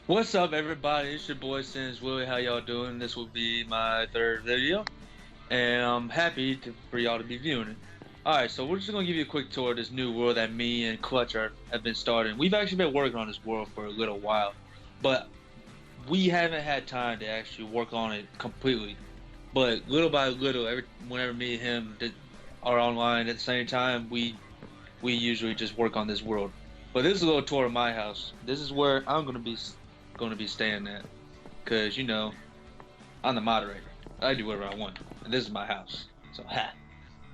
What's up, everybody? It's your boy Sins Willie. How y'all doing? This will be my third video, and I'm happy for y'all to be viewing it. Alright, so we're just gonna give you a quick tour of this new world that me and Clutch have been starting. We've actually been working on this world for a little while, but we haven't had time to actually work on it completely. But little by little, whenever me and him are online at the same time, we usually just work on this world. But this is a little tour of my house. This is where I'm gonna be staying at, cause I'm the moderator. I do whatever I want, and this is my house. So ha.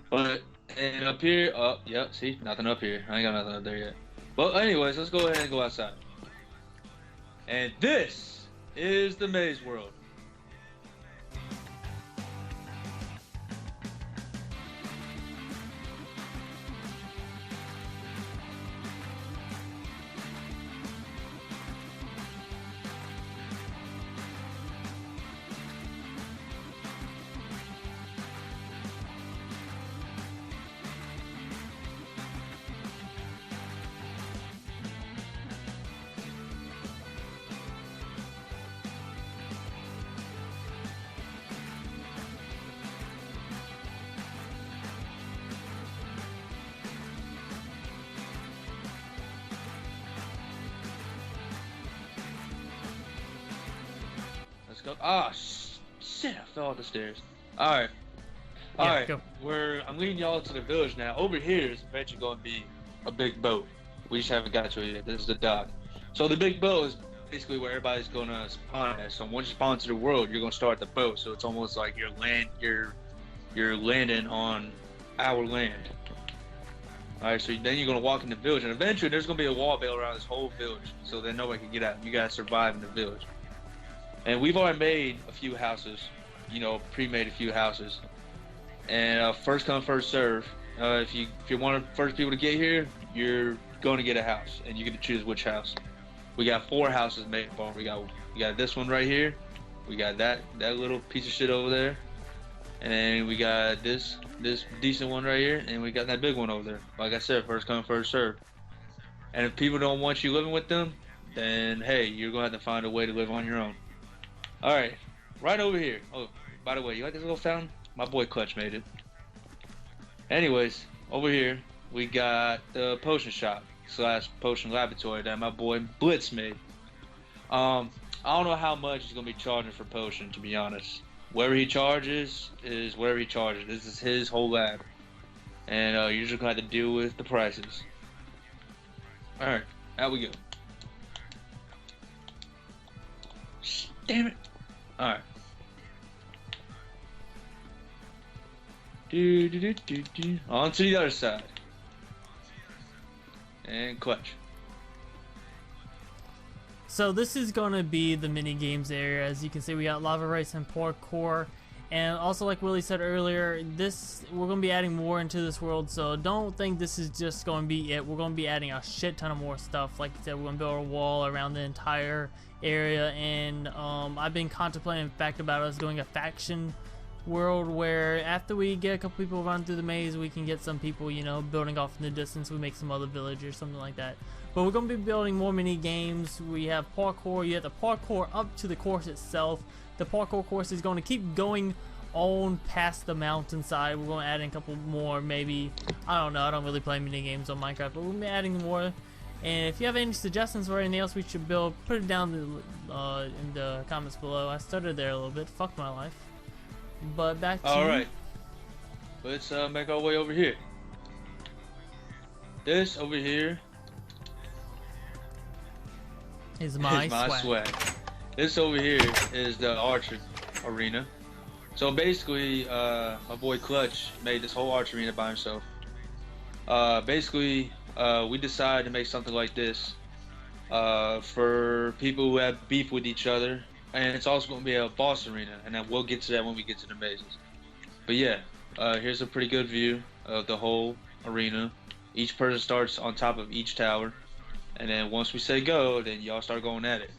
But and up here, oh yep, see nothing up here. I ain't got nothing up there yet. Well, anyways, let's go ahead and go outside. And this is the maze world. Let's go. Ah, shit! I fell off the stairs. All right, all Yeah, right. go. I'm leading y'all to the village now. Over here is eventually going to be a big boat. We just haven't got to it yet. This is the dock. So the big boat is basically where everybody's gonna spawn at. So once you spawn to the world, you're gonna start the boat. So it's almost like you're landing on our land. All right. So then you're gonna walk in the village, and eventually there's gonna be a wall built around this whole village, so that nobody can get out. You gotta survive in the village. And we've already made a few houses, pre-made a few houses. And first come, first serve. If you're one of the first people to get here, you're going to get a house, and you get to choose which house. We got 4 houses made for. We got this one right here. We got that little piece of shit over there, and then we got this decent one right here, and we got that big one over there. Like I said, first come, first serve. And if people don't want you living with them, then hey, you're gonna have to find a way to live on your own. All right, right over here. Oh, by the way, you like this little fountain? My boy Clutch made it. Anyways, over here we got the potion shop / potion laboratory that my boy Blitz made. I don't know how much he's gonna be charging for potion, to be honest. Whatever he charges is whatever he charges. This is his whole lab, and you're just gonna have to deal with the prices. All right, out we go. Damn it! All right. On to the other side. And clutch. So this is going to be the mini games area. As you can see, we got lava race and parkour, and also like Willie said earlier, we're going to be adding more into this world. So don't think this is just going to be it. We're going to be adding a shit ton of more stuff. Like I said, we're going to build a wall around the entire area, and I've been contemplating the fact about us doing a faction world where after we get a couple people run through the maze, we can get some people, building off in the distance. We make some other village or something like that. But we're going to be building more mini games. We have parkour. You have the parkour up to the course itself. The parkour course is going to keep going on past the mountainside. We're going to add in a couple more, maybe. I don't know. I don't really play mini games on Minecraft, but we'll be adding more. And if you have any suggestions for anything else we should build, put it down in the comments below. I started there a little bit. Fuck my life. But back to Alright, let's make our way over here. This over here is my swag. This over here is the archer arena. So basically, my boy Clutch made this whole archer arena by himself. Basically, we decided to make something like this for people who have beef with each other. And it's also going to be a boss arena, and then we'll get to that when we get to the mazes. But yeah, here's a pretty good view of the whole arena. Each person starts on top of each tower, and then once we say go, then y'all start going at it.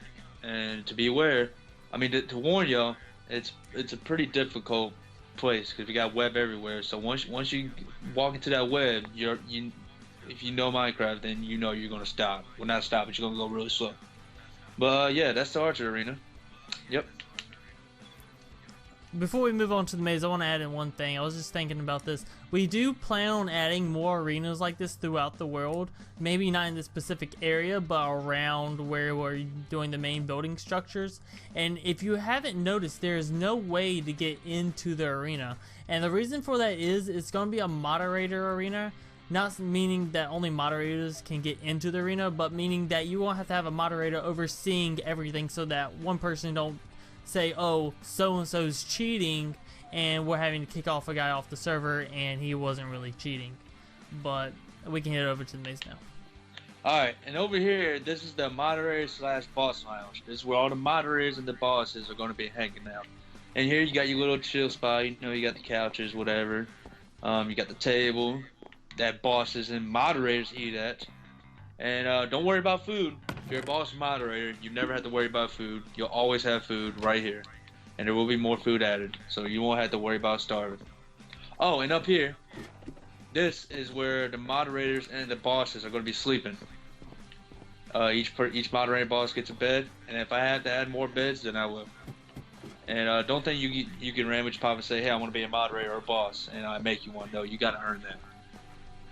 And to be aware, to warn y'all, it's a pretty difficult place because we got web everywhere. So once you walk into that web, if you know Minecraft, then you know you're gonna stop. Well, not stop, but you're gonna go really slow. But yeah, that's the archer arena. Yep. Before we move on to the maze, I want to add in one thing. I was just thinking about this. We do plan on adding more arenas like this throughout the world. Maybe not in this specific area, but around where we're doing the main building structures. And if you haven't noticed, there is no way to get into the arena. And the reason for that is it's going to be a moderator arena. Not meaning that only moderators can get into the arena, but meaning that you won't have to have a moderator overseeing everything so that one person don't say, oh, so-and-so's cheating, and we're having to kick off a guy off the server, and he wasn't really cheating. But we can head over to the maze now. Alright, and over here, this is the moderator slash boss lounge. This is where all the moderators and the bosses are going to be hanging out. And here you got your little chill spot, you know, you got the couches, whatever. You got the table that bosses and moderators eat at. And don't worry about food. If you're a boss and moderator, you never have to worry about food. You'll always have food right here. And there will be more food added, so you won't have to worry about starving. Oh, and up here, this is where the moderators and the bosses are going to be sleeping. Each moderator boss gets a bed, and if I have to add more beds, then I will. And don't think you can ramage pop and say, hey, I want to be a moderator or a boss, and I make you one. No, you got to earn that.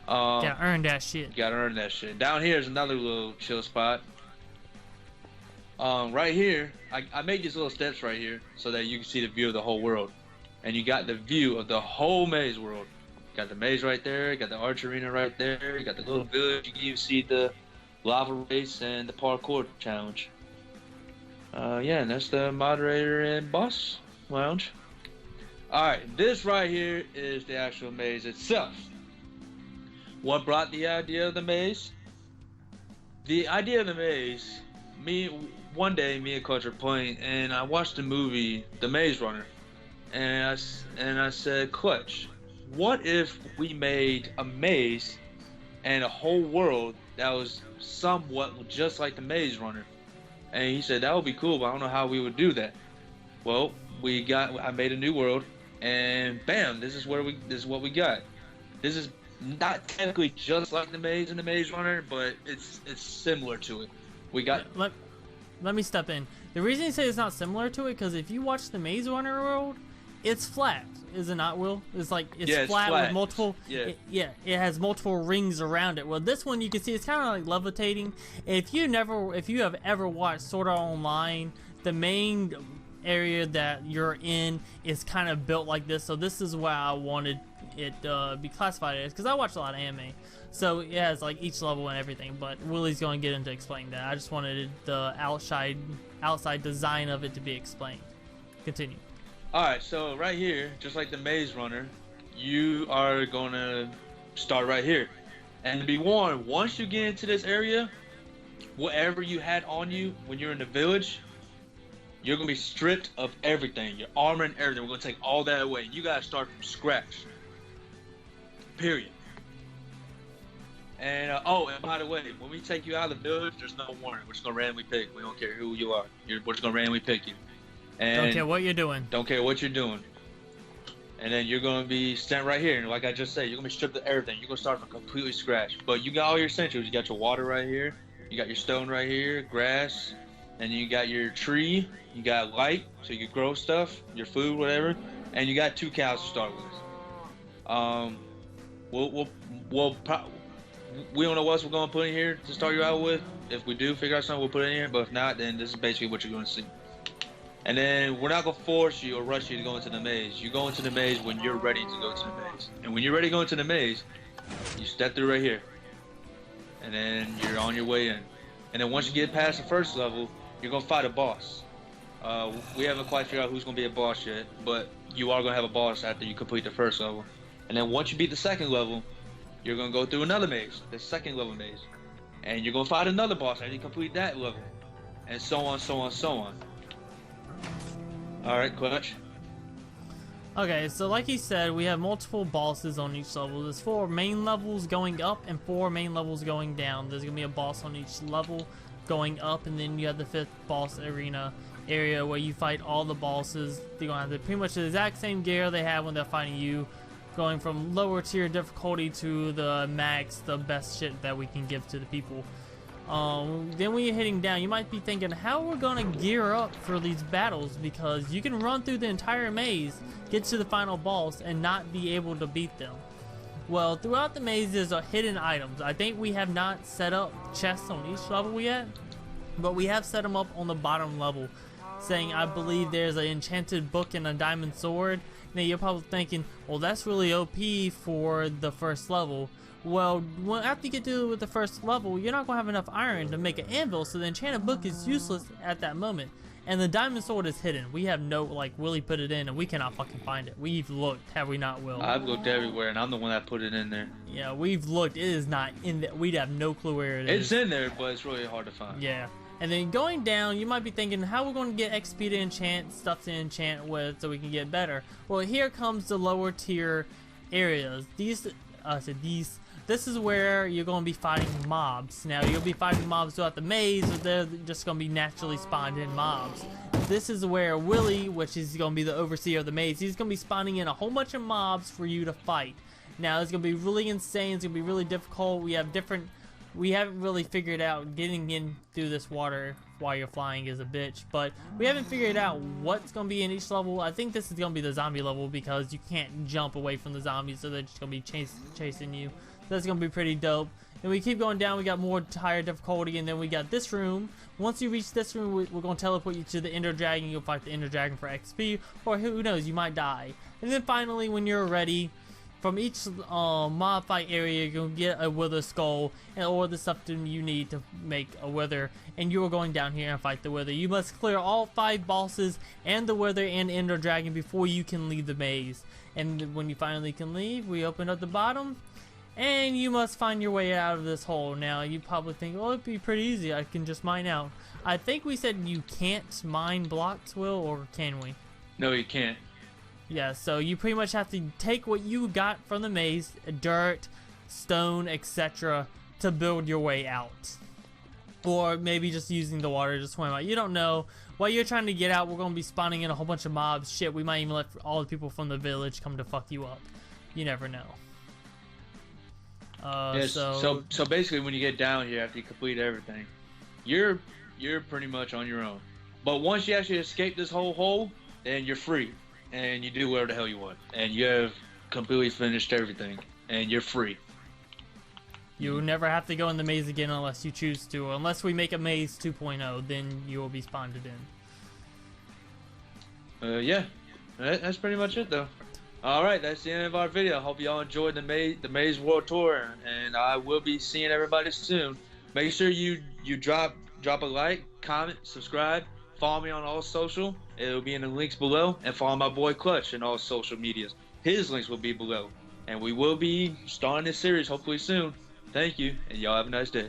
Gotta earn that shit. You gotta earn that shit. Down here is another little chill spot. Right here, I made these little steps right here so that you can see the view of the whole world. And you got the view of the whole maze world. You got the maze right there, you got the arch arena right there, you got the little village, you can even see the lava race and the parkour challenge. Yeah, and that's the moderator and boss lounge. Alright, this right here is the actual maze itself. What brought the idea of the maze? The idea of the maze, one day me and Clutch were playing, and I watched the movie The Maze Runner, and I said, Clutch, what if we made a maze and a whole world that was somewhat just like the Maze Runner? And he said that would be cool, but I don't know how we would do that. Well, I made a new world, and bam, this is what we got. This is not technically just like the maze and the Maze Runner, but it's similar to it. We got. Let me step in. The reason you say it's not similar to it, because if you watch the Maze Runner world, it's flat, is it not, Will? It's like it's flat with multiple. It has multiple rings around it. Well, this one you can see it's kind of like levitating. If you have ever watched Sword Art Online, the main area that you're in is kind of built like this. So this is why I wanted it be classified as, because I watch a lot of anime, so it has like each level and everything, but Willie's going to get into explaining that. I just wanted the outside design of it to be explained. Continue. Alright, so right here, just like the Maze Runner, you are going to start right here. And to be warned, once you get into this area, whatever you had on you when you're in the village, you're going to be stripped of everything, your armor and everything. We're going to take all that away. You got to start from scratch. Period. And oh, and by the way, when we take you out of the village, there's no warning. We're just gonna randomly pick. We don't care who you are. We're just gonna randomly pick you. And don't care what you're doing. Don't care what you're doing. And then you're gonna be sent right here. And like I just said, you're gonna be stripped of everything. You're gonna start from completely scratch. But you got all your essentials. You got your water right here. You got your stone right here, grass, and you got your tree. You got light, so you can grow stuff, your food, whatever. And you got 2 cows to start with. We don't know what else we're going to put in here to start you out with. If we do figure out something, we'll put it in here. But if not, then this is basically what you're going to see. And then we're not going to force you or rush you to go into the maze. You go into the maze when you're ready to go to the maze. And when you're ready to go into the maze, you step through right here. And then you're on your way in. And then once you get past the first level, you're going to fight a boss. We haven't quite figured out who's going to be a boss yet. But you are going to have a boss after you complete the first level. And then once you beat the second level, you're going to go through another maze, the second level maze. And you're going to fight another boss after you complete that level. And so on, so on, so on. Alright, Clutch. Okay, so like he said, we have multiple bosses on each level. There's 4 main levels going up and 4 main levels going down. There's going to be a boss on each level going up, and then you have the 5th boss arena area where you fight all the bosses. They're going to have pretty much the exact same gear they have when they're fighting you. Going from lower tier difficulty to the max, the best shit that we can give to the people. Then when you're hitting down, you might be thinking how we're gonna gear up for these battles, because you can run through the entire maze, get to the final boss, and not be able to beat them. Well, throughout the mazes are hidden items. I think we have not set up chests on each level yet, but we have set them up on the bottom level, saying I believe there's an enchanted book and a diamond sword. Now you're probably thinking, well, that's really OP for the first level. Well, after you get through with the first level, you're not going to have enough iron to make an anvil, so the enchanted book is useless at that moment. And the diamond sword is hidden. We have no, like, Willie put it in, and we cannot fucking find it. We've looked, have we not, Will? I've looked everywhere, and I'm the one that put it in there. Yeah, we've looked. It is not in there. We'd have no clue where it is. It's in there, but it's really hard to find. Yeah. And then going down, you might be thinking, how we're going to get XP to enchant, stuff to enchant with, so we can get better. Well, here comes the lower tier areas. This is where you're going to be fighting mobs. Now, you'll be fighting mobs throughout the maze, but they're just going to be naturally spawned in mobs. This is where Willie, which is going to be the overseer of the maze, he's going to be spawning in a whole bunch of mobs for you to fight. Now, it's going to be really insane. It's going to be really difficult. We haven't really figured out getting in through this water while you're flying is a bitch, but we haven't figured out what's going to be in each level. I think this is going to be the zombie level because you can't jump away from the zombies, so they're just going to be chasing you. That's going to be pretty dope. And we keep going down, we got more higher difficulty, and then we got this room. Once you reach this room, we're going to teleport you to the Ender Dragon. You'll fight the Ender Dragon for XP, or who knows, you might die. And then finally, when you're ready, from each mob fight area, you're going to get a Wither Skull and or the stuff that you need to make a Wither. And you are going down here and fight the Wither. You must clear all 5 bosses and the Wither and Ender Dragon before you can leave the maze. And when you finally can leave, we open up the bottom. And you must find your way out of this hole. Now, you probably think, well, it'd be pretty easy. I can just mine out. I think we said you can't mine blocks, Will, or can we? No, you can't. Yeah, so you pretty much have to take what you got from the maze, dirt, stone, etc., to build your way out. Or maybe just using the water to swim out. You don't know. While you're trying to get out, we're going to be spawning in a whole bunch of mobs. Shit, we might even let all the people from the village come to fuck you up. You never know. Yes, so basically when you get down here after you complete everything, you're pretty much on your own. But once you actually escape this whole hole, then you're free. And you do whatever the hell you want. And you have completely finished everything. And you're free. You will never have to go in the maze again unless you choose to. Unless we make a maze 2.0, then you will be spawned in. Yeah. That's pretty much it, though. Alright, that's the end of our video. I hope y'all enjoyed the Maze World Tour. And I will be seeing everybody soon. Make sure you drop a like, comment, subscribe. Follow me on all social. It will be in the links below. And follow my boy Clutch in all social medias. His links will be below. And we will be starting this series hopefully soon. Thank you, and y'all have a nice day.